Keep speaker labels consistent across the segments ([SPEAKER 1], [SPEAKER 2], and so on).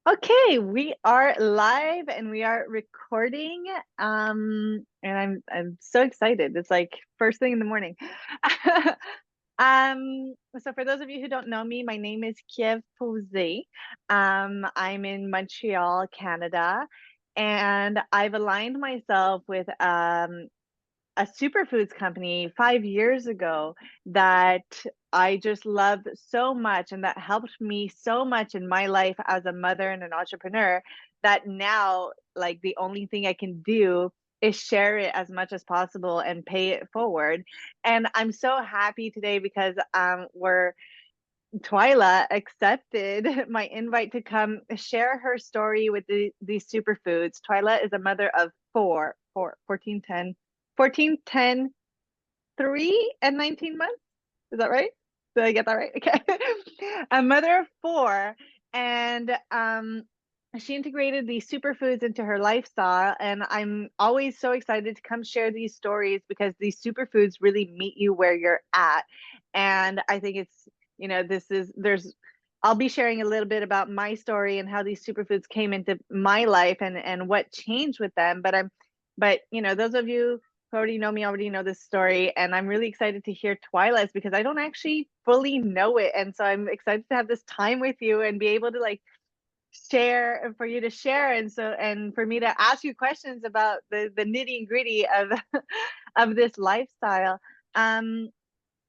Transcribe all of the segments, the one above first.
[SPEAKER 1] Okay, we are live and we are recording. And I'm so excited. It's like first thing in the morning. So for those of you who don't know me, my name is Kiev Posey. I'm in Montreal, Canada, and I've aligned myself with a superfoods company 5 years ago that I just loved so much and that helped me so much in my life as a mother and an entrepreneur that now, like, the only thing I can do is share it as much as possible and pay it forward. And I'm so happy today because we're Twylah accepted my invite to come share her story with these superfoods. Twylah is a mother of 3 and 19 months. Is that right? Did I get that right? Okay. A mother of four. And she integrated these superfoods into her lifestyle. And I'm always so excited to come share these stories because these superfoods really meet you where you're at. And I think I'll be sharing a little bit about my story and how these superfoods came into my life and what changed with them. But those of you who already know me already know this story, and I'm really excited to hear Twilah's because I don't actually fully know it, and so I'm excited to have this time with you and be able to like share and for you to share, and for me to ask you questions about the nitty and gritty of of this lifestyle. Um,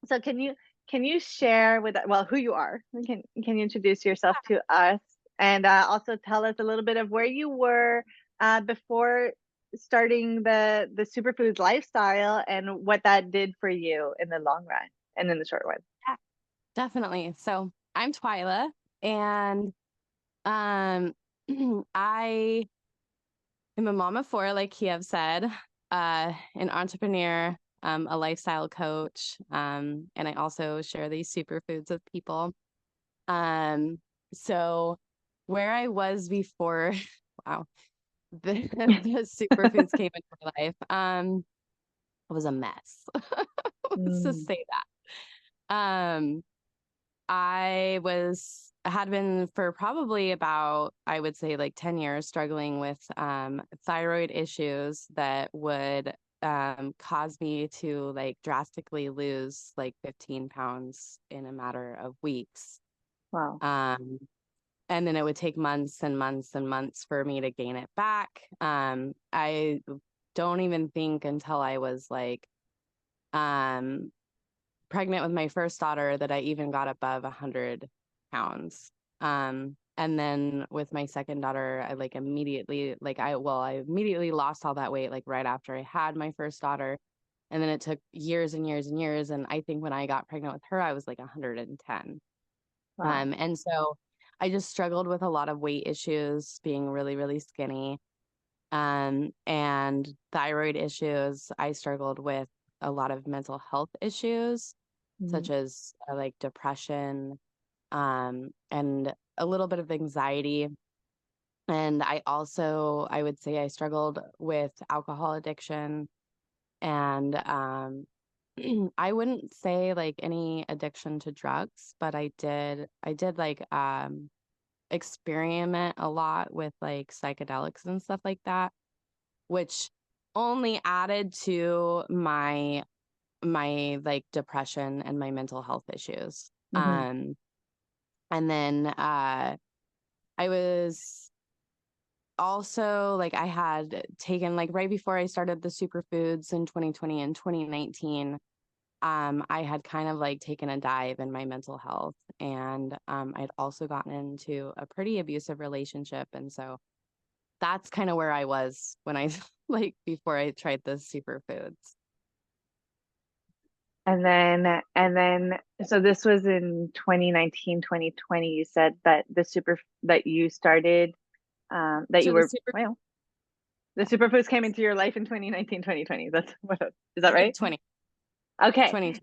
[SPEAKER 1] so can you share with who you are? Can you introduce yourself to us and also tell us a little bit of where you were before starting the superfoods lifestyle and what that did for you in the long run and in the short run?
[SPEAKER 2] Yeah, definitely. So I'm Twylah, and um, I am a mom of four, like Kiev said, an entrepreneur, a lifestyle coach, and I also share these superfoods with people. Um, so where I was before, wow, the superfoods came into my life, it was a mess. Let's just
[SPEAKER 1] Mm,
[SPEAKER 2] say that. I had been for probably about, I would say, like 10 years struggling with thyroid issues that would cause me to like drastically lose like 15 pounds in a matter of weeks.
[SPEAKER 1] wow.
[SPEAKER 2] Um, and then it would take months and months and months for me to gain it back. I don't even think until I was like um, pregnant with my first daughter that I even got above 100 pounds. And then with my second daughter, I immediately lost all that weight, like right after I had my first daughter. And then it took years and years and years. And I think when I got pregnant with her, I was like 110.
[SPEAKER 1] Wow.
[SPEAKER 2] And so I just struggled with a lot of weight issues, being really, really skinny. And thyroid issues. I struggled with a lot of mental health issues,
[SPEAKER 1] Mm,
[SPEAKER 2] such as like depression, and a little bit of anxiety. And I would say I struggled with alcohol addiction and I wouldn't say like any addiction to drugs, but I did like experiment a lot with like psychedelics and stuff like that, which only added to my like depression and my mental health issues.
[SPEAKER 1] hmm
[SPEAKER 2] And then I was also like I had taken like right before I started the superfoods in 2020 and 2019, I had kind of like taken a dive in my mental health, and I'd also gotten into a pretty abusive relationship. And so that's kind of where I was when I like before I tried the superfoods.
[SPEAKER 1] and then so this was in 2019, 2020. You said that that you started that
[SPEAKER 2] So
[SPEAKER 1] you
[SPEAKER 2] the
[SPEAKER 1] were
[SPEAKER 2] super
[SPEAKER 1] well the superfoods came into your life in 2019, 2020. That's what is that right?
[SPEAKER 2] 20,
[SPEAKER 1] Okay.
[SPEAKER 2] 20.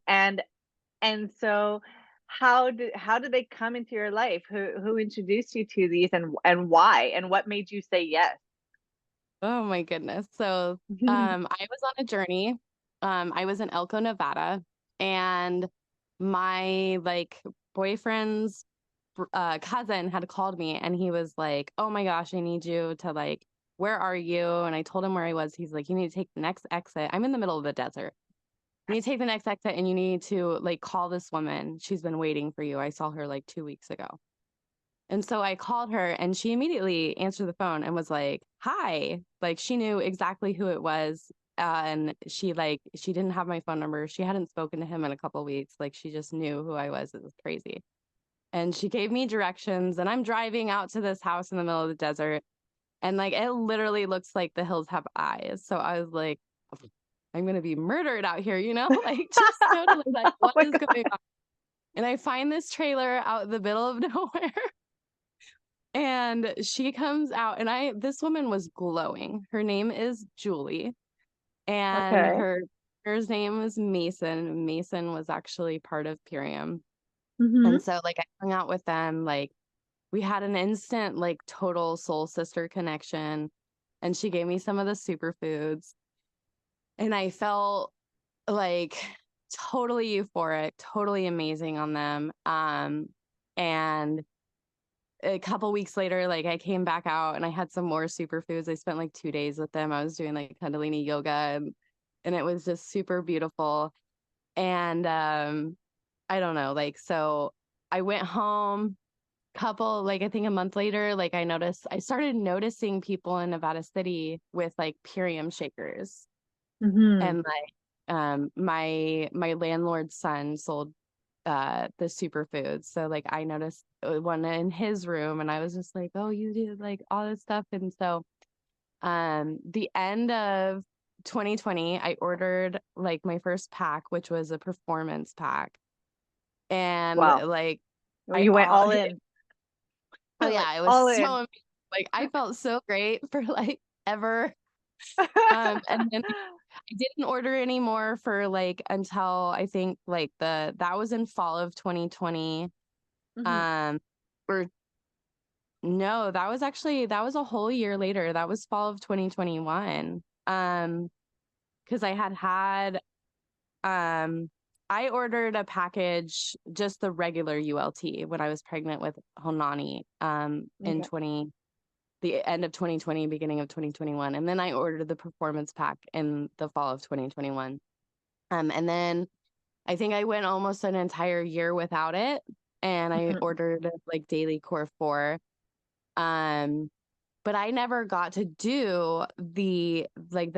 [SPEAKER 1] And so how did they come into your life? Who introduced you to these and why? And what made you say yes?
[SPEAKER 2] Oh my goodness. So I was on a journey. I was in Elko, Nevada, and my like boyfriend's cousin had called me and he was like, oh my gosh, I need you to like, where are you? And I told him where I was. He's like, you need to take the next exit. I'm in the middle of the desert. You need to take the next exit and you need to like call this woman. She's been waiting for you. I saw her like 2 weeks ago. And so I called her and she immediately answered the phone and was like, hi. Like she knew exactly who it was. And she didn't have my phone number. She hadn't spoken to him in a couple of weeks. Like she just knew who I was. It was crazy. And she gave me directions and I'm driving out to this house in the middle of the desert. And like, it literally looks like the hills have eyes. So I was like, I'm going to be murdered out here, like just totally like,
[SPEAKER 1] Oh
[SPEAKER 2] what
[SPEAKER 1] my
[SPEAKER 2] is
[SPEAKER 1] God.
[SPEAKER 2] going on? And I find this trailer out in the middle of nowhere. And she comes out and this woman was glowing. Her name is Julie and
[SPEAKER 1] Okay.
[SPEAKER 2] her name was Mason. Mason was actually part of Purium.
[SPEAKER 1] Mm-hmm.
[SPEAKER 2] And so like I hung out with them, like we had an instant like total soul sister connection. And she gave me some of the superfoods and I felt like totally euphoric, totally amazing on them. And a couple weeks later, like I came back out and I had some more superfoods. I spent like 2 days with them. I was doing like Kundalini yoga and it was just super beautiful. And I don't know, like so I went home like I think a month later, like I started noticing people in Nevada City with like Purium shakers.
[SPEAKER 1] Mm-hmm.
[SPEAKER 2] And like my landlord's son sold the superfoods. So like I noticed one in his room and I was just like, oh, you do like all this stuff. And so the end of 2020, I ordered like my first pack, which was a performance pack. And
[SPEAKER 1] Wow.
[SPEAKER 2] like
[SPEAKER 1] Well, you went all in.
[SPEAKER 2] oh
[SPEAKER 1] Like
[SPEAKER 2] yeah, it was
[SPEAKER 1] all
[SPEAKER 2] so
[SPEAKER 1] in.
[SPEAKER 2] amazing. Like I felt so great for like ever. And then I didn't order anymore for like until I think like that was in fall of 2020.
[SPEAKER 1] Mm-hmm.
[SPEAKER 2] Um, or no, that was a whole year later. That was fall of 2021. Because um I ordered a package, just the regular ULT when I was pregnant with Honani in
[SPEAKER 1] Okay.
[SPEAKER 2] the end of 2020, beginning of 2021. And then I ordered the performance pack in the fall of 2021. And then I think I went almost an entire year without it. And I
[SPEAKER 1] Mm-hmm.
[SPEAKER 2] ordered like Daily Core 4. Um, but I never got to do the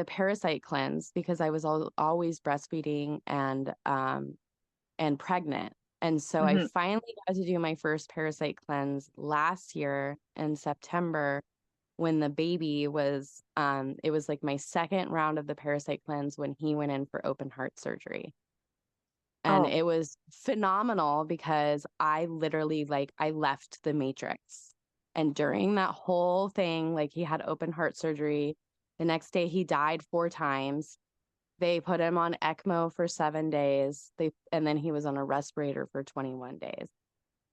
[SPEAKER 2] parasite cleanse because I was always breastfeeding and pregnant. And so I
[SPEAKER 1] Mm-hmm.
[SPEAKER 2] finally got to do my first parasite cleanse last year in September when the baby was it was like my second round of the parasite cleanse when he went in for open heart surgery. And
[SPEAKER 1] Oh.
[SPEAKER 2] it was phenomenal because I literally like I left the matrix. And during that whole thing, like he had open heart surgery. The next day he died 4 times. They put him on ECMO for 7 days. And then he was on a respirator for 21 days.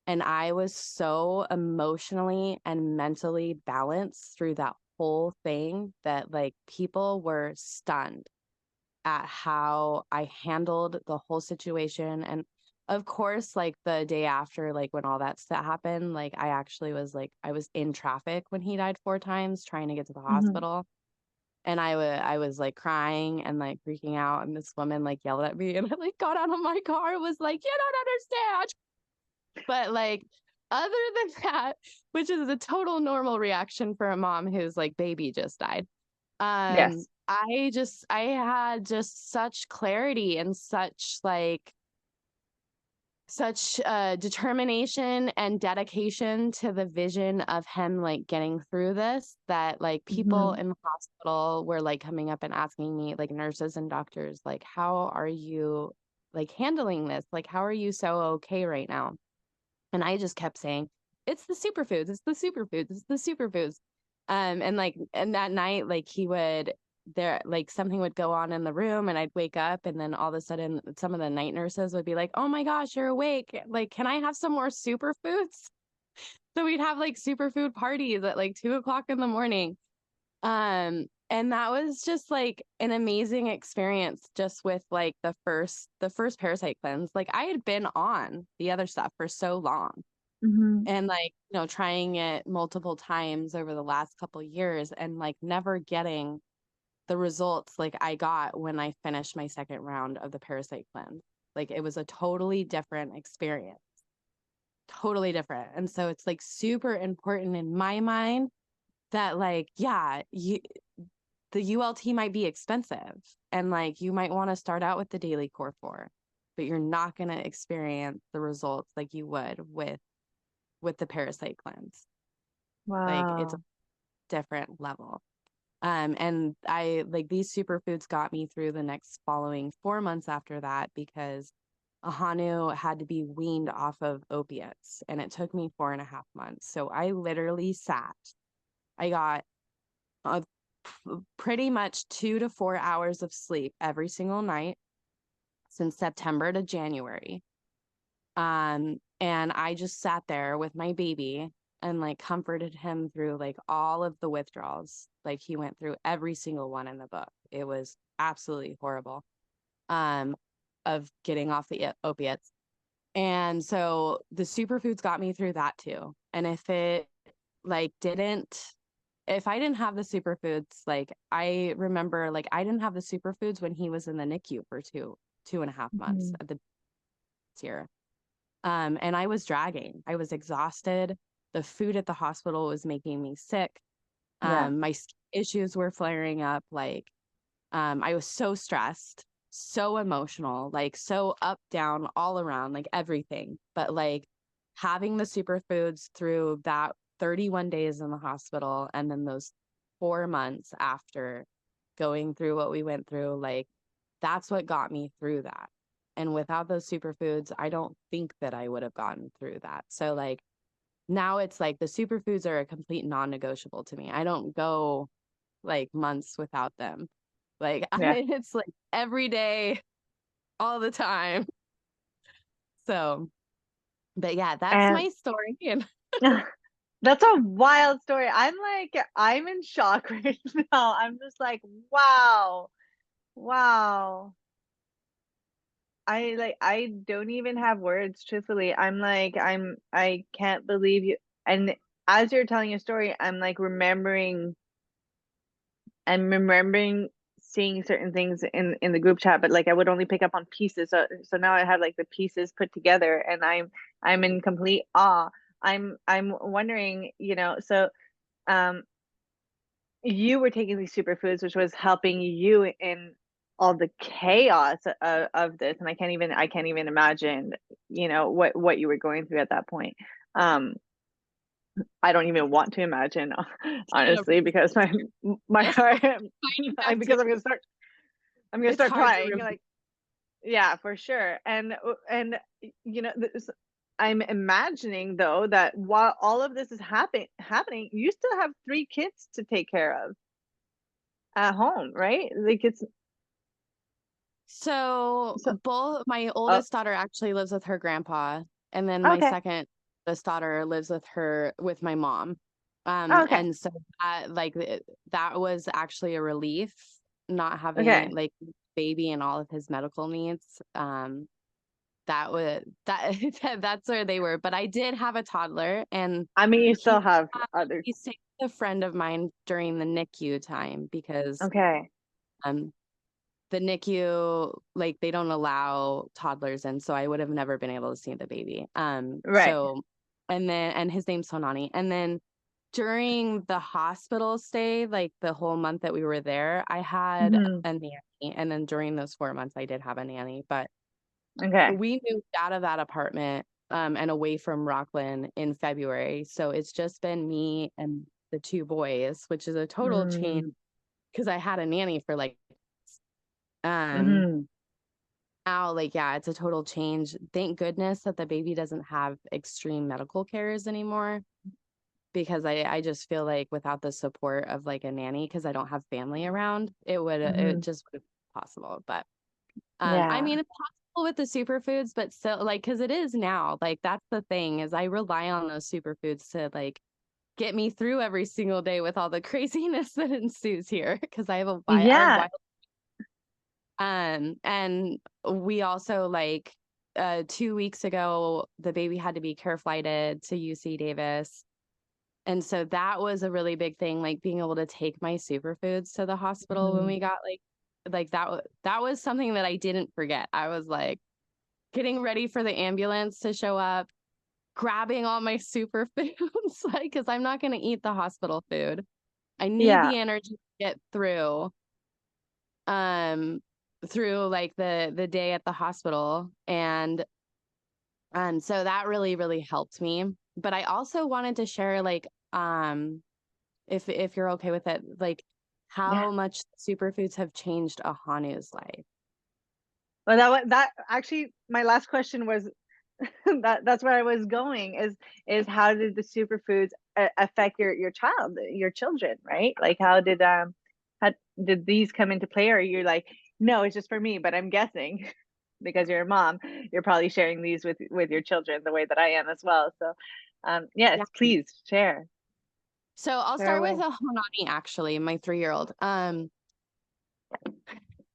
[SPEAKER 2] And I was so emotionally and mentally balanced through that whole thing that like people were stunned at how I handled the whole situation. And of course, like the day after, like when all that stuff happened, like I actually was like, I was in traffic when he died 4 times trying to get to the
[SPEAKER 1] Mm-hmm.
[SPEAKER 2] hospital. And I was like crying and like freaking out. And this woman like yelled at me and I like got out of my car and was like, you don't understand. But like, other than that, which is a total normal reaction for a mom whose like baby just died.
[SPEAKER 1] Yes.
[SPEAKER 2] I had just such clarity and such determination and dedication to the vision of him like getting through this that like people
[SPEAKER 1] Mm-hmm.
[SPEAKER 2] in the hospital were like coming up and asking me, like nurses and doctors, like, how are you like handling this? Like, how are you so okay right now? And I just kept saying, it's the superfoods, it's the superfoods, it's the superfoods. And that night, like like something would go on in the room and I'd wake up and then all of a sudden some of the night nurses would be like, oh my gosh, you're awake. Like, can I have some more superfoods? So we'd have like superfood parties at like 2 o'clock in the morning. And that was just like an amazing experience just with like the first parasite cleanse. Like I had been on the other stuff for so long
[SPEAKER 1] Mhm.
[SPEAKER 2] and like, trying it multiple times over the last couple years and like never getting the results like I got when I finished my second round of the parasite cleanse. Like it was a totally different experience. Totally different. And so it's like super important in my mind that like, yeah, the ULT might be expensive and like you might want to start out with the daily core 4, but you're not going to experience the results like you would with the parasite cleanse. Like it's a
[SPEAKER 1] Wow.
[SPEAKER 2] different level. And I like these superfoods got me through the next following 4 months after that because Ahanu had to be weaned off of opiates and it took me 4.5 months. So I literally I got a pretty much 2 to 4 hours of sleep every single night since September to January. And I just sat there with my baby and like comforted him through like all of the withdrawals. Like he went through every single one in the book. It was absolutely horrible. Um, of getting off the opiates. And so the superfoods got me through that too. And if I didn't have the superfoods, like I remember like I didn't have the superfoods when he was in the NICU for 2.5 months
[SPEAKER 1] Mhm.
[SPEAKER 2] at the year. And I was dragging. I was exhausted. The food at the hospital was making me sick.
[SPEAKER 1] Yeah.
[SPEAKER 2] My issues were flaring up. Like, I was so stressed, so emotional, like so up, down, all around, like everything. But like having the superfoods through that 31 days in the hospital and then those 4 months after going through what we went through, like that's what got me through that. And without those superfoods, I don't think that I would have gotten through that. So like now it's like the superfoods are a complete non-negotiable to me. I don't go like months without them. Like
[SPEAKER 1] Yeah.
[SPEAKER 2] it's like every day, all the time. So, but yeah, that's
[SPEAKER 1] And
[SPEAKER 2] my story. And
[SPEAKER 1] that's a wild story. I'm in shock right now. I'm just like, wow. Wow. I don't even have words, truthfully. I can't believe you. And as you're telling your story, I'm remembering seeing certain things in the group chat, but like I would only pick up on pieces. So now I have like the pieces put together, and I'm in complete awe. I'm wondering, so um you were taking these superfoods, which was helping you in all the chaos of this, and I can't even imagine, what you were going through at that point. Um, I don't even want to imagine,
[SPEAKER 2] kind of
[SPEAKER 1] honestly, because my
[SPEAKER 2] yes,
[SPEAKER 1] heart,
[SPEAKER 2] I have to.
[SPEAKER 1] because I'm gonna
[SPEAKER 2] It's
[SPEAKER 1] start
[SPEAKER 2] hard to
[SPEAKER 1] crying,
[SPEAKER 2] remember.
[SPEAKER 1] like, yeah, for sure. And I'm imagining though that while all of this is happening, you still have 3 kids to take care of at home, right? Like it's
[SPEAKER 2] So
[SPEAKER 1] so
[SPEAKER 2] both my
[SPEAKER 1] oh,
[SPEAKER 2] oldest daughter actually lives with her grandpa, and then my
[SPEAKER 1] okay.
[SPEAKER 2] second oldest daughter lives with my mom.
[SPEAKER 1] Okay.
[SPEAKER 2] And so that was actually a relief, not having
[SPEAKER 1] Okay.
[SPEAKER 2] like baby and all of his medical needs. That was that that's where they were. But I did have a toddler, and
[SPEAKER 1] I mean, you
[SPEAKER 2] he
[SPEAKER 1] still have other.
[SPEAKER 2] he stayed with a friend of mine during the NICU time because
[SPEAKER 1] Okay.
[SPEAKER 2] um the NICU, like they don't allow toddlers in, so I would have never been able to see the baby.
[SPEAKER 1] Right.
[SPEAKER 2] And his name's Sonani. And then during the hospital stay, like the whole month that we were there, I had
[SPEAKER 1] Hmm.
[SPEAKER 2] a nanny. And then during those 4 months, I did have a nanny. But
[SPEAKER 1] Okay.
[SPEAKER 2] we moved out of that apartment and away from Rockland in February. So it's just been me and the 2 boys, which is a total change
[SPEAKER 1] Mm.
[SPEAKER 2] because I had a nanny for like um
[SPEAKER 1] Hmm.
[SPEAKER 2] now, like, yeah, it's a total change. Thank goodness that the baby doesn't have extreme medical cares anymore because I just feel like without the support of like a nanny, because I don't have family around, it
[SPEAKER 1] Hmm.
[SPEAKER 2] just would be possible. But I
[SPEAKER 1] Yeah.
[SPEAKER 2] mean, it's possible with the superfoods, but still, like, because it is now, like, that's the thing is I rely on those superfoods to like get me through every single day with all the craziness that ensues here, because I have a
[SPEAKER 1] Yeah.
[SPEAKER 2] wild and we also, like, 2 weeks ago, the baby had to be care flighted to UC Davis. And so that was a really big thing, like being able to take my superfoods to the hospital when we got like that was something that I didn't forget. I was like getting ready for the ambulance to show up, grabbing all my superfoods, like, because I'm not going to eat the hospital food. I need
[SPEAKER 1] Yeah.
[SPEAKER 2] the energy to get um through like the day at the hospital. And so that really helped me. But I also wanted to share, like, if you're okay with it, like
[SPEAKER 1] Yeah.
[SPEAKER 2] how much superfoods have changed Ahanu's life.
[SPEAKER 1] Well, that actually, my last question was that's where I was going, is how did the superfoods affect your child, your children, right? Like how did these come into play? Or you're like, no, it's just for me, but I'm guessing because you're a mom, you're probably sharing these with your children the way that I am as well. So yes,
[SPEAKER 2] Yeah.
[SPEAKER 1] please share.
[SPEAKER 2] So I'll
[SPEAKER 1] Share
[SPEAKER 2] start with
[SPEAKER 1] away.
[SPEAKER 2] Hanani, actually, my 3-year-old.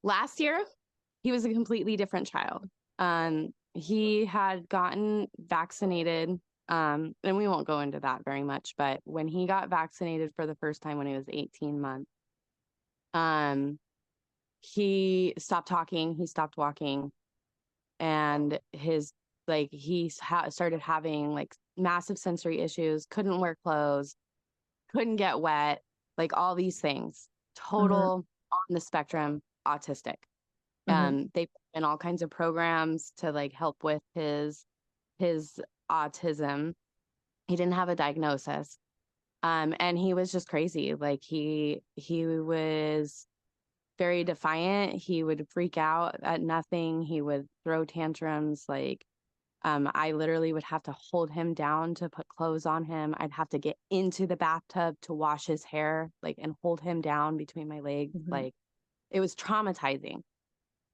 [SPEAKER 2] Last year, he was a completely different child. He had gotten vaccinated, and we won't go into that very much, but when he got vaccinated for the first time when he was 18 months, um, he stopped talking, he stopped walking, and started having like massive sensory issues, couldn't wear clothes, couldn't get wet, like all these things.
[SPEAKER 1] Mm-hmm.
[SPEAKER 2] Total on the spectrum autistic.
[SPEAKER 1] Mm-hmm.
[SPEAKER 2] They put in all kinds of programs to like help with his autism. He didn't have a diagnosis. And he was just crazy. Like he was very defiant. He would freak out at nothing. He would throw tantrums. Like, I literally would have to hold him down to put clothes on him. I'd have to get into the bathtub to wash his hair, like, and hold him down between my legs.
[SPEAKER 1] Mm-hmm.
[SPEAKER 2] Like, it was traumatizing.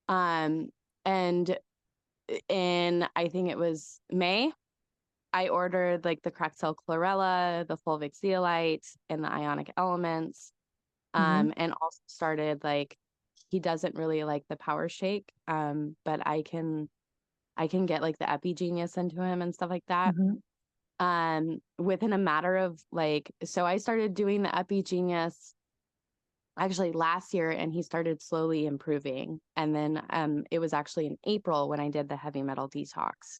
[SPEAKER 2] Um, and in, I think it was May, I ordered like the Crexel chlorella, the fulvic zeolite, and the ionic elements.
[SPEAKER 1] Mm-hmm.
[SPEAKER 2] And also started, like, he doesn't really like the power shake, but I can get like the Epigenius into him and stuff like that.
[SPEAKER 1] Mm-hmm.
[SPEAKER 2] Within a matter of like, so I started doing the Epigenius actually last year, and he started slowly improving. And then it was actually in April when I did the heavy metal detox.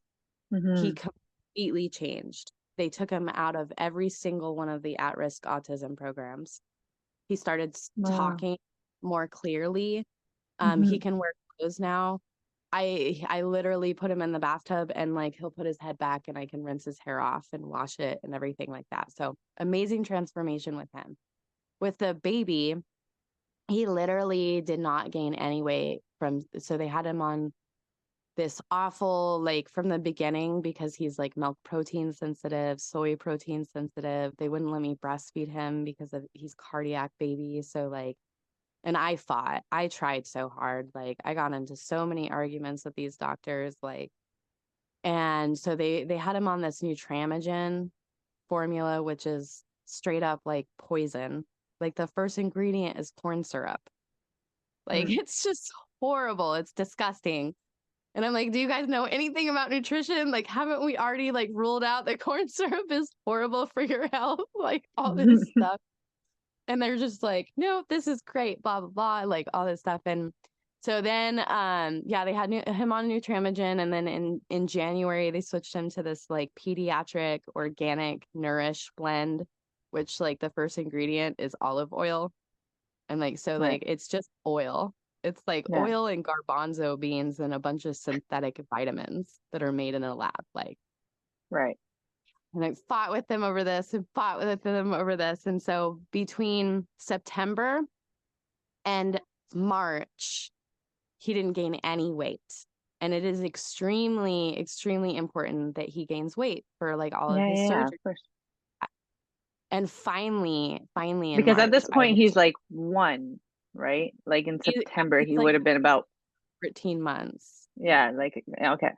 [SPEAKER 2] He
[SPEAKER 1] Mm-hmm.
[SPEAKER 2] completely changed. They took him out of every single one of the at-risk autism programs. He started
[SPEAKER 1] Wow.
[SPEAKER 2] talking more clearly. He
[SPEAKER 1] Mm-hmm.
[SPEAKER 2] can wear clothes now. I literally put him in the bathtub, and like he'll put his head back and I can rinse his hair off and wash it and everything like that. So amazing transformation with him. With the baby, he literally did not gain any weight so they had him on this awful, like, from the beginning, because he's like milk protein sensitive, soy protein sensitive. They wouldn't let me breastfeed him because he's cardiac baby. So like, and I tried so hard. Like, I got into so many arguments with these doctors, like, and so they had him on this Nutramigen formula, which is straight up like poison. Like, the first ingredient is corn syrup. Like, it's just horrible. It's disgusting. And I'm like, do you guys know anything about nutrition? Like, haven't we already like ruled out that corn syrup is horrible for your health? Like, all this stuff. And they're just like, no, this is great, blah, blah, blah, like all this stuff. And so then, yeah, they had him on Nutramigen. And then in January, they switched him to this like pediatric organic Nourish blend, which like the first ingredient is olive oil. And like, so
[SPEAKER 1] Right.
[SPEAKER 2] like, it's just oil. It's like
[SPEAKER 1] Yeah.
[SPEAKER 2] oil and garbanzo beans and a bunch of synthetic vitamins that are made in a lab. Like,
[SPEAKER 1] Right.
[SPEAKER 2] and I fought with them over this and fought with them over this. And so between September and March, he didn't gain any weight. And it is extremely, extremely important that he gains weight for like all of
[SPEAKER 1] Yeah.
[SPEAKER 2] his
[SPEAKER 1] Yeah. Yeah. Of
[SPEAKER 2] surgery.
[SPEAKER 1] course.
[SPEAKER 2] And finally in
[SPEAKER 1] Because at
[SPEAKER 2] March,
[SPEAKER 1] this point he's like one, right? Like in September
[SPEAKER 2] he's
[SPEAKER 1] he
[SPEAKER 2] like
[SPEAKER 1] would have been about,
[SPEAKER 2] 13 months,
[SPEAKER 1] yeah, like okay.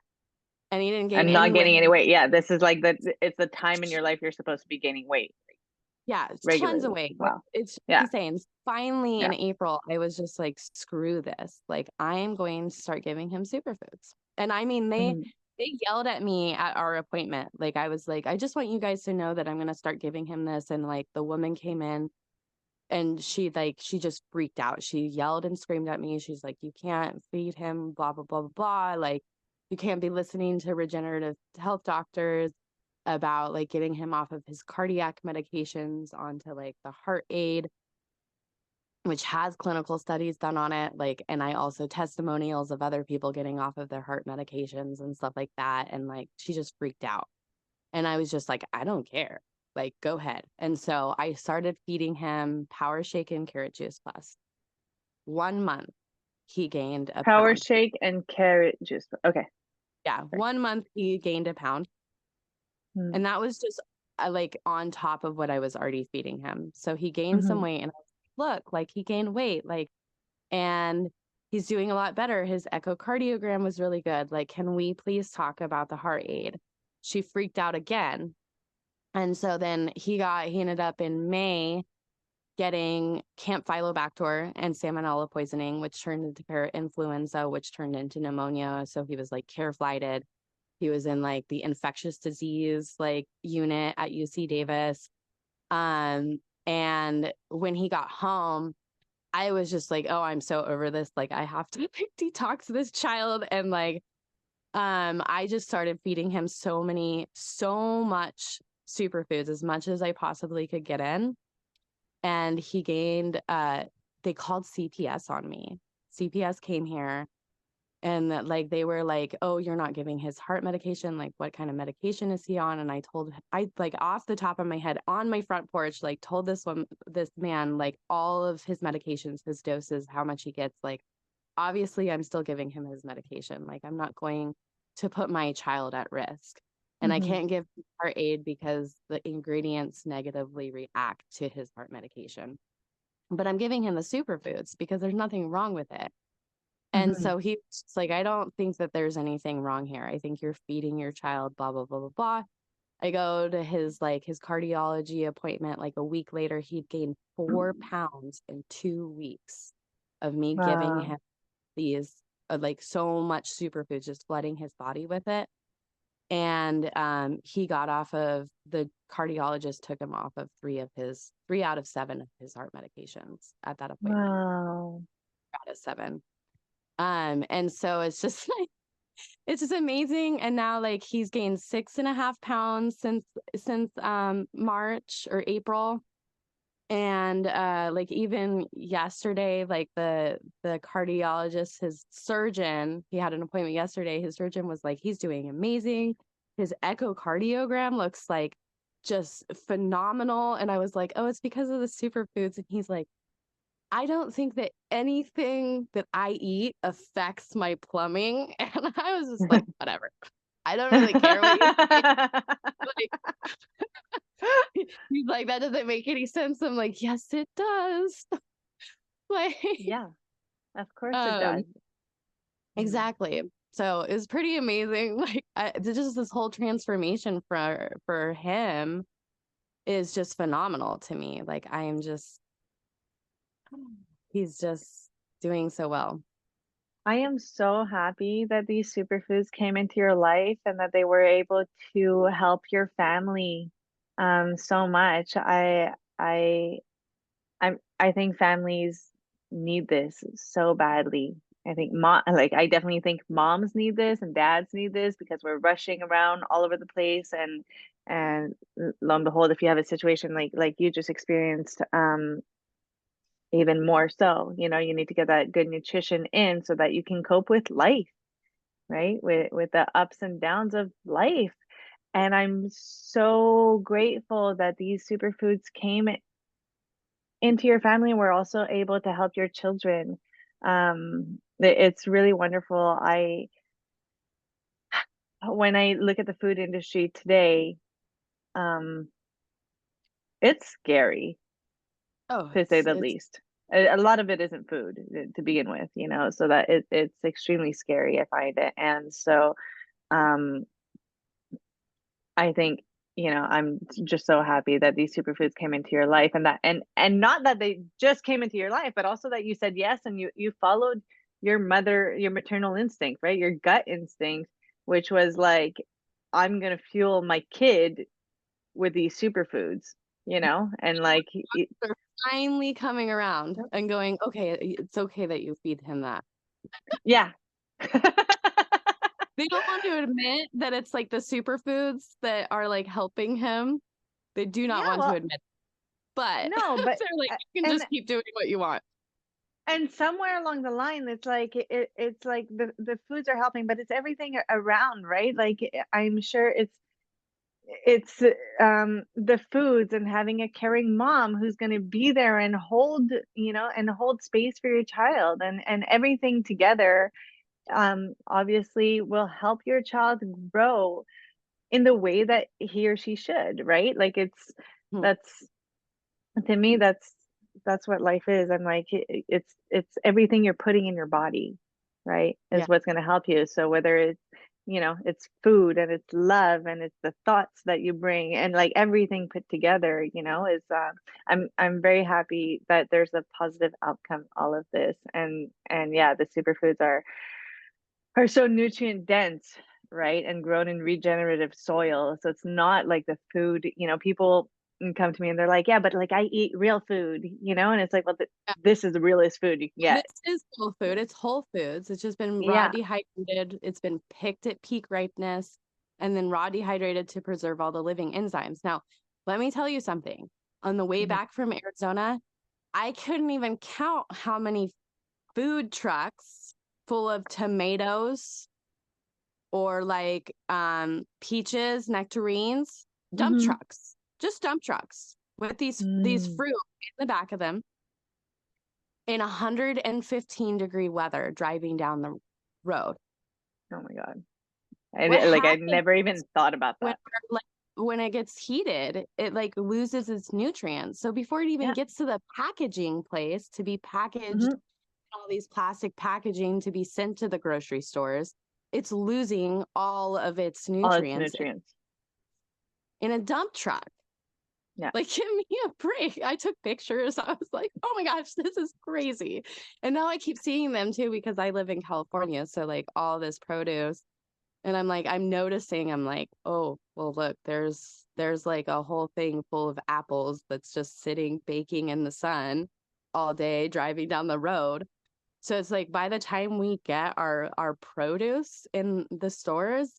[SPEAKER 2] and he didn't gain
[SPEAKER 1] And
[SPEAKER 2] any
[SPEAKER 1] not
[SPEAKER 2] weight.
[SPEAKER 1] gaining any weight. Yeah, this is like it's the time in your life you're supposed to be gaining weight.
[SPEAKER 2] Yeah, tons of
[SPEAKER 1] regularly.
[SPEAKER 2] weight.
[SPEAKER 1] Wow.
[SPEAKER 2] It's
[SPEAKER 1] Yeah.
[SPEAKER 2] insane. Finally,
[SPEAKER 1] Yeah.
[SPEAKER 2] in April, I was just like, screw this. Like, I am going to start giving him superfoods. And I mean,
[SPEAKER 1] Mhm.
[SPEAKER 2] they yelled at me at our appointment. Like, I was like, I just want you guys to know that I'm going to start giving him this. And like, the woman came in and she just freaked out. She yelled and screamed at me. She's like, you can't feed him, blah, blah, blah, blah, blah. Like, you can't be listening to regenerative health doctors about like getting him off of his cardiac medications onto like the heart aid, which has clinical studies done on it. Like, and I also testimonials of other people getting off of their heart medications and stuff like that. And like, she just freaked out. And I was just like, I don't care. Like, go ahead. And so I started feeding him Power Shake and Carrot Juice Plus. 1 month, he gained a
[SPEAKER 1] Power
[SPEAKER 2] pound.
[SPEAKER 1] shake and carrot juice. Okay.
[SPEAKER 2] Yeah, 1 month he gained a pound.
[SPEAKER 1] Mm-hmm.
[SPEAKER 2] And that was just like on top of what I was already feeding him. So he gained some
[SPEAKER 1] Mm-hmm.
[SPEAKER 2] weight and I was like, look, like he gained weight, like, and he's doing a lot better. His echocardiogram was really good. Like, can we please talk about the heart aid? She freaked out again. And so then he ended up in May getting Campylobacter and salmonella poisoning, which turned into parainfluenza, which turned into pneumonia. So he was like care flighted. He was in like the infectious disease like unit at UC Davis. And when he got home, I was just like, oh, I'm so over this. Like, I have to like, detox this child. And like, I just started feeding him so much superfoods, as much as I possibly could get in. And he gained, they called CPS on me. CPS came here and that, like, they were like, oh, you're not giving his heart medication. Like, what kind of medication is he on? And I like off the top of my head on my front porch, like told this man, like all of his medications, his doses, how much he gets. Like, obviously I'm still giving him his medication. Like, I'm not going to put my child at risk. And I
[SPEAKER 1] Mm-hmm.
[SPEAKER 2] can't give heart aid because the ingredients negatively react to his heart medication. But I'm giving him the superfoods because there's nothing wrong with it. And
[SPEAKER 1] Mm-hmm.
[SPEAKER 2] so he's like, I don't think that there's anything wrong here. I think you're feeding your child, blah, blah, blah, blah, blah. I go to his cardiology appointment. Like a week later, he'd gained 4 pounds in 2 weeks of me giving
[SPEAKER 1] Wow.
[SPEAKER 2] him these like so much superfoods, just flooding his body with it. And he got off of, the cardiologist took him off of 3 out of 7 of his heart medications at that appointment.
[SPEAKER 1] Wow.
[SPEAKER 2] 3 out of 7. And so it's just like, it's just amazing. And now like he's gained 6.5 pounds since March or April. And like even yesterday, like the cardiologist, his surgeon, he had an appointment yesterday. His surgeon was like, he's doing amazing. His echocardiogram looks like just phenomenal. And I was like, oh, it's because of the superfoods. And he's like, I don't think that anything that I eat affects my plumbing. And I was just like, whatever. I don't really care what you think. Like, he's like, that doesn't make any sense. I'm like, yes, it does. Like,
[SPEAKER 1] Yeah, of course it does.
[SPEAKER 2] um,
[SPEAKER 1] Mhm.
[SPEAKER 2] exactly. So it's pretty amazing. Like, just this whole transformation for him is just phenomenal to me. Like, he's just doing so well.
[SPEAKER 1] I am so happy that these superfoods came into your life and that they were able to help your family so much. I I think families need this so badly. I think I definitely think moms need this and dads need this because we're rushing around all over the place and lo and behold, if you have a situation like you just experienced, even more so, you need to get that good nutrition in so that you can cope with life, right? With the ups and downs of life. And I'm so grateful that these superfoods came into your family and were also able to help your children. It's really wonderful. When I look at the food industry today, um, it's scary
[SPEAKER 2] Oh,
[SPEAKER 1] to say the
[SPEAKER 2] it's
[SPEAKER 1] least. A lot of it isn't food to begin with, so that it's extremely scary, I find it. And so, um, I think, I'm just so happy that these superfoods came into your life, and not that they just came into your life, but also that you said yes, and you followed your maternal instinct, right? Your gut instinct, which was like, I'm gonna fuel my kid with these superfoods, and like,
[SPEAKER 2] They're finally coming around and going, okay, it's okay that you feed him that.
[SPEAKER 1] yeah.
[SPEAKER 2] They don't want to admit that it's like the superfoods that are like helping him. They do not
[SPEAKER 1] Yeah,
[SPEAKER 2] want to
[SPEAKER 1] well,
[SPEAKER 2] admit, but
[SPEAKER 1] no, but
[SPEAKER 2] they're like, you can
[SPEAKER 1] and
[SPEAKER 2] just keep doing what you want.
[SPEAKER 1] somewhere along the line, it's like it's like the foods are helping, but it's everything around, right? Like, I'm sure it's the foods, and having a caring mom who's going to be there and hold space for your child, and everything together, obviously will help your child grow in the way that he or she should, right? Like,
[SPEAKER 2] Hmm.
[SPEAKER 1] that's to me, that's what life is. I'm like, it's everything you're putting in your body, right,
[SPEAKER 2] Yeah.
[SPEAKER 1] is what's going to help you. So whether it's food, and it's love, and it's the thoughts that you bring, and like everything put together, is I'm very happy that there's a positive outcome all of this. And yeah, the superfoods are so nutrient dense, right? And grown in regenerative soil. So it's not like the food, people come to me and they're like, yeah, but like I eat real food, and it's like, well, this is the realest food you can
[SPEAKER 2] This
[SPEAKER 1] get.
[SPEAKER 2] is whole food. It's whole foods. It's just been raw
[SPEAKER 1] Yeah.
[SPEAKER 2] dehydrated. It's been picked at peak ripeness and then raw dehydrated to preserve all the living enzymes. Now, let me tell you something. On the way
[SPEAKER 1] Mhm.
[SPEAKER 2] back from Arizona, I couldn't even count how many food trucks full of tomatoes or like peaches, nectarines, dump
[SPEAKER 1] Mhm.
[SPEAKER 2] trucks, just dump trucks with these
[SPEAKER 1] Mm.
[SPEAKER 2] fruit in the back of them in 115-degree weather driving down the road.
[SPEAKER 1] Oh my God.
[SPEAKER 2] What
[SPEAKER 1] Like, I
[SPEAKER 2] happens
[SPEAKER 1] never even thought about
[SPEAKER 2] when
[SPEAKER 1] that.
[SPEAKER 2] like when it gets heated, it like loses its nutrients. So before it even
[SPEAKER 1] Yeah.
[SPEAKER 2] gets to the packaging place to be packaged,
[SPEAKER 1] Mhm.
[SPEAKER 2] all these plastic packaging to be sent to the grocery stores, it's losing all of its
[SPEAKER 1] All its
[SPEAKER 2] nutrients
[SPEAKER 1] nutrients.
[SPEAKER 2] in a dump truck.
[SPEAKER 1] Yeah.
[SPEAKER 2] Like, give me a break. I took pictures. I was like, oh my gosh, this is crazy. And now I keep seeing them too because I live in California. So, like, all this produce. And I'm like, I'm noticing, I'm like, oh, well, look, there's like a whole thing full of apples that's just sitting baking in the sun all day, driving down the road. So it's like by the time we get our produce in the stores,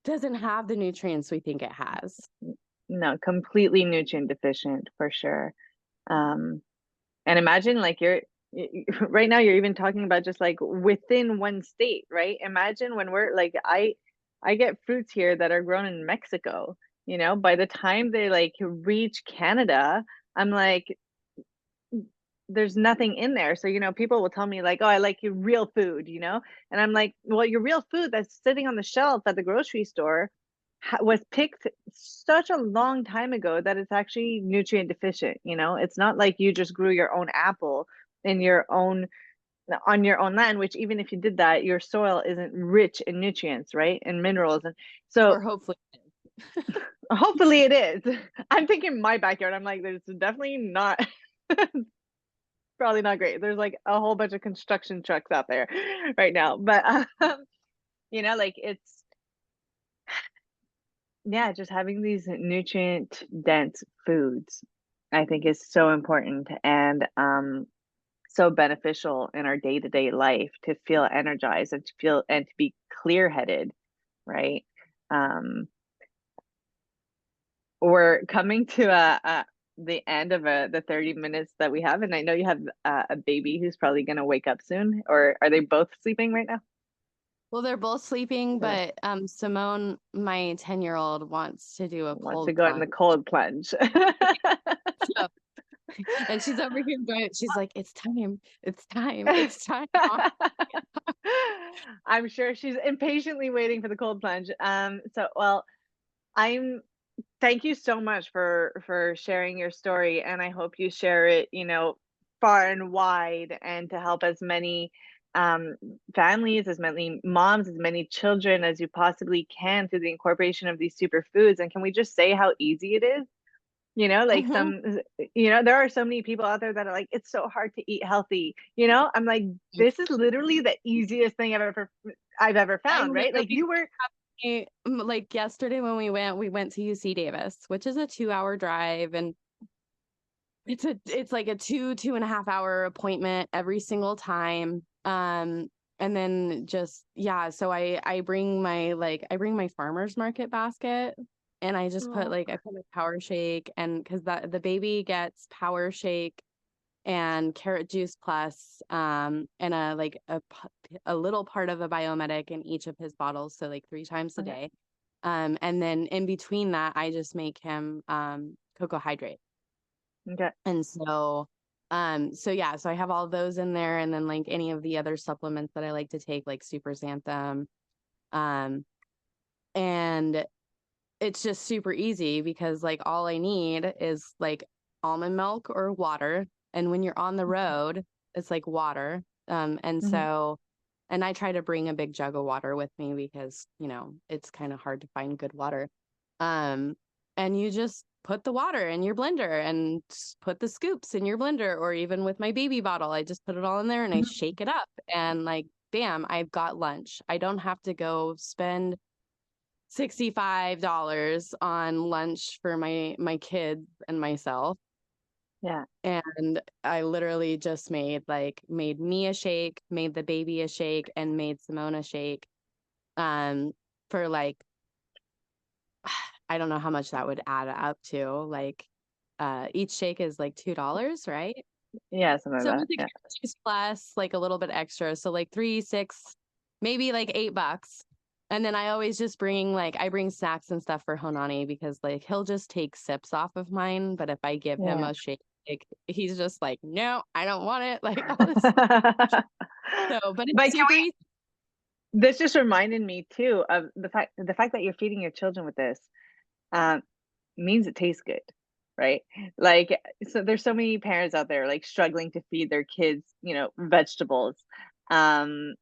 [SPEAKER 2] doesn't have the nutrients we think it has.
[SPEAKER 1] No, completely nutrient deficient for sure. Um, And imagine, like, right now you're even talking about just like within one state, right? Imagine when we're like, I get fruits here that are grown in Mexico, by the time they like reach Canada, I'm like, there's nothing in there. So, people will tell me like, oh, I like your real food, and I'm like, well, your real food that's sitting on the shelf at the grocery store was picked such a long time ago that it's actually nutrient deficient. It's not like you just grew your own apple in your own on your own land, which even if you did that, your soil isn't rich in nutrients, right, and minerals. And so
[SPEAKER 2] Or hopefully.
[SPEAKER 1] hopefully it is. I'm thinking my backyard, I'm like, there's definitely not probably not great. There's like a whole bunch of construction trucks out there right now, but like, it's, yeah, just having these nutrient dense foods, I think, is so important, and so beneficial in our day-to-day life to feel energized and to be clear-headed, right? Um, we're coming to the end of the 30 minutes that we have, and I know you have a baby who's probably going to wake up soon, or are they both sleeping right now?
[SPEAKER 2] Well, they're both sleeping,
[SPEAKER 1] Or
[SPEAKER 2] but Simone, my 10-year-old, wants to do a
[SPEAKER 1] wants to
[SPEAKER 2] cold
[SPEAKER 1] go in the
[SPEAKER 2] plunge.
[SPEAKER 1] cold plunge.
[SPEAKER 2] So, and she's over here going, she's like, it's time. It's time. It's time, Mom.
[SPEAKER 1] I'm sure she's impatiently waiting for the cold plunge. So, well, I'm thank you so much for sharing your story, and I hope you share it, far and wide, and to help as many families, as many moms, as many children as you possibly can through the incorporation of these superfoods. And can we just say how easy it is? Like
[SPEAKER 2] Mhm.
[SPEAKER 1] there are so many people out there that are like, it's so hard to eat healthy. I'm like, this is literally the easiest thing I've ever
[SPEAKER 2] I
[SPEAKER 1] found, right? Like
[SPEAKER 2] literally
[SPEAKER 1] you were,
[SPEAKER 2] like yesterday when we went to UC Davis, which is a 2-hour drive, and it's like a 2.5 hour appointment every single time. And then just, yeah, so I bring my farmer's market basket, and I just put
[SPEAKER 1] oh,
[SPEAKER 2] I put my power shake, and because the baby gets power shake and carrot juice plus, and a little part of a biomedic in each of his bottles, so like 3 times a
[SPEAKER 1] okay,
[SPEAKER 2] day. And then in between that, I just make him cocoa hydrate.
[SPEAKER 1] okay,
[SPEAKER 2] And so yeah, so I have all those in there, and then like any of the other supplements that I like to take, like super xanthan. Um, and it's just super easy because like all I need is like almond milk or water. And when you're on the road, it's like water. And
[SPEAKER 1] hmm
[SPEAKER 2] so, and I try to bring a big jug of water with me because, it's kind of hard to find good water. Um, and you just put the water in your blender and put the scoops in your blender, or even with my baby bottle, I just put it all in there and I shake it up, and like, bam, I've got lunch. I don't have to go spend $65 on lunch for my kids and myself.
[SPEAKER 1] yeah,
[SPEAKER 2] And I literally just made me a shake, made the baby a shake, and made Simone a shake. Um, for like, I don't know how much that would add up to. Like, each shake is like $2, right?
[SPEAKER 1] yeah, something like
[SPEAKER 2] So
[SPEAKER 1] that.
[SPEAKER 2] with the
[SPEAKER 1] Yeah.
[SPEAKER 2] carrot juice plus like a little bit extra, so like 3, 6, maybe like $8. And then I bring snacks and stuff for Honani because like he'll just take sips off of mine, but if I give him
[SPEAKER 1] Yeah.
[SPEAKER 2] a shake, he's just like, no, I don't want it. Like all this stuff. So, but it's
[SPEAKER 1] But
[SPEAKER 2] super easy.
[SPEAKER 1] this just reminded me too of the fact that you're feeding your children with this. Um, means it tastes good, right? Like, so there's so many parents out there like struggling to feed their kids, vegetables. Um,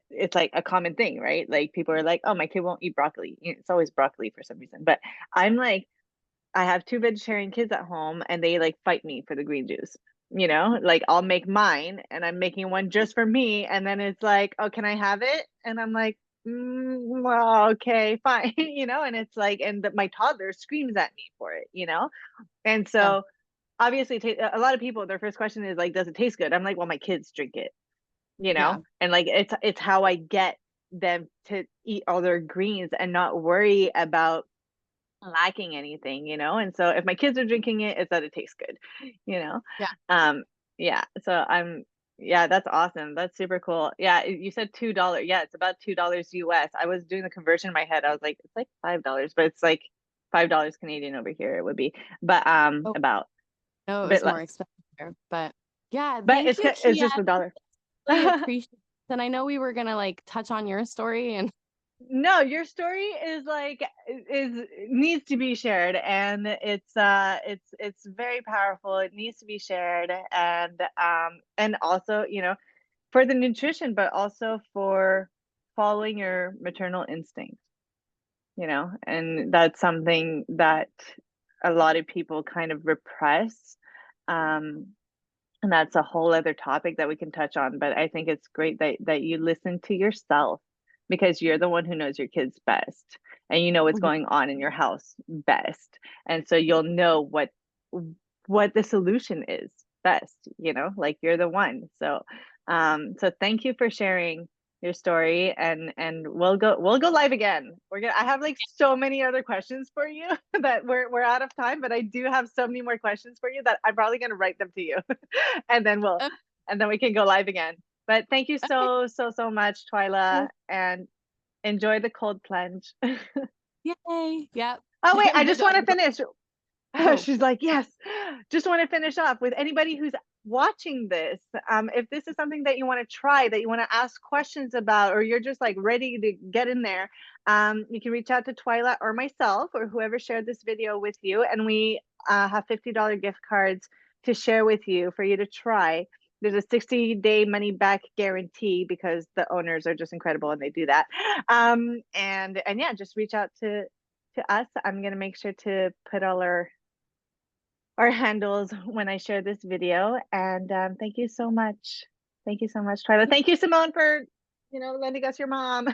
[SPEAKER 1] it's like a common thing, right? Like people are like, "Oh, my kid won't eat broccoli." It's always broccoli for some reason. But I'm like, I have two vegetarian kids at home, and they like fight me for the green juice. Like I'll make mine, and I'm making one just for me, and then it's like, "Oh, can I have it?" And I'm like, well, okay, fine, and it's like, and my toddler screams at me for it. And
[SPEAKER 2] Yeah.
[SPEAKER 1] so obviously, a lot of people, their first question is like, "Does it taste good?" I'm like, "Well, my kids drink it."
[SPEAKER 2] Yeah.
[SPEAKER 1] And like it's how I get them to eat all their greens and not worry about lacking anything, and so if my kids are drinking it, it's that it tastes good, you know
[SPEAKER 2] Yeah.
[SPEAKER 1] um yeah, so yeah, that's awesome, that's super cool. Yeah, you said $2. Yeah, it's about $2 US. I was doing the conversion in my head, I was like, it's like $5, but it's like $5 Canadian over here, it would be, but
[SPEAKER 2] Oh,
[SPEAKER 1] about
[SPEAKER 2] no,
[SPEAKER 1] a
[SPEAKER 2] it
[SPEAKER 1] bit
[SPEAKER 2] was more
[SPEAKER 1] less,
[SPEAKER 2] expensive there. But yeah,
[SPEAKER 1] but
[SPEAKER 2] thank you,
[SPEAKER 1] it's
[SPEAKER 2] Kia.
[SPEAKER 1] just a dollar.
[SPEAKER 2] Really appreciate it. And I know we were gonna like touch on your story and
[SPEAKER 1] No, your story is like is needs to be shared, and it's very powerful. It needs to be shared, and also, for the nutrition, but also for following your maternal instinct, and that's something that a lot of people kind of repress. Um, and that's a whole other topic that we can touch on, but I think it's great that you listen to yourself, because you're the one who knows your kids best, and you know what's
[SPEAKER 2] Mhm.
[SPEAKER 1] going on in your house best. And so you'll know what the solution is best, like you're the one. So thank you for sharing your story, and we'll go live again. I have like so many other questions for you that we're out of time, but I do have so many more questions for you that I'm probably going to write them to you. and then we'll
[SPEAKER 2] Oh,
[SPEAKER 1] and then we can go live again. But thank you
[SPEAKER 2] okay.
[SPEAKER 1] so so so much, Twyla, and enjoy the cold plunge.
[SPEAKER 2] Yay. Yep.
[SPEAKER 1] Oh wait, I
[SPEAKER 2] The
[SPEAKER 1] just want to
[SPEAKER 2] dogs.
[SPEAKER 1] finish.
[SPEAKER 2] Oh,
[SPEAKER 1] She's like, yes. Just want to finish off with anybody who's watching this. If this is something that you want to try, that you want to ask questions about, or you're just like ready to get in there, you can reach out to Twyla or myself or whoever shared this video with you, and we have $50 gift cards to share with you for you to try. there's a 60-day money back guarantee because the owners are just incredible and they do that. And yeah, just reach out to us. I'm gonna make sure to put all our handles when I share this video. And thank you so much. Thank you so much, Twylah. Thank you, Simone, for lending us your mom.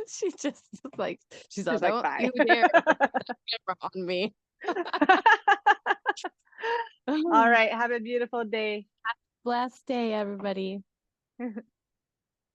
[SPEAKER 2] She just like, she's
[SPEAKER 1] She's
[SPEAKER 2] like,
[SPEAKER 1] like,
[SPEAKER 2] don't
[SPEAKER 1] bye.
[SPEAKER 2] you dare put the camera on me.
[SPEAKER 1] All right. Have a beautiful day.
[SPEAKER 2] Blessed day, everybody.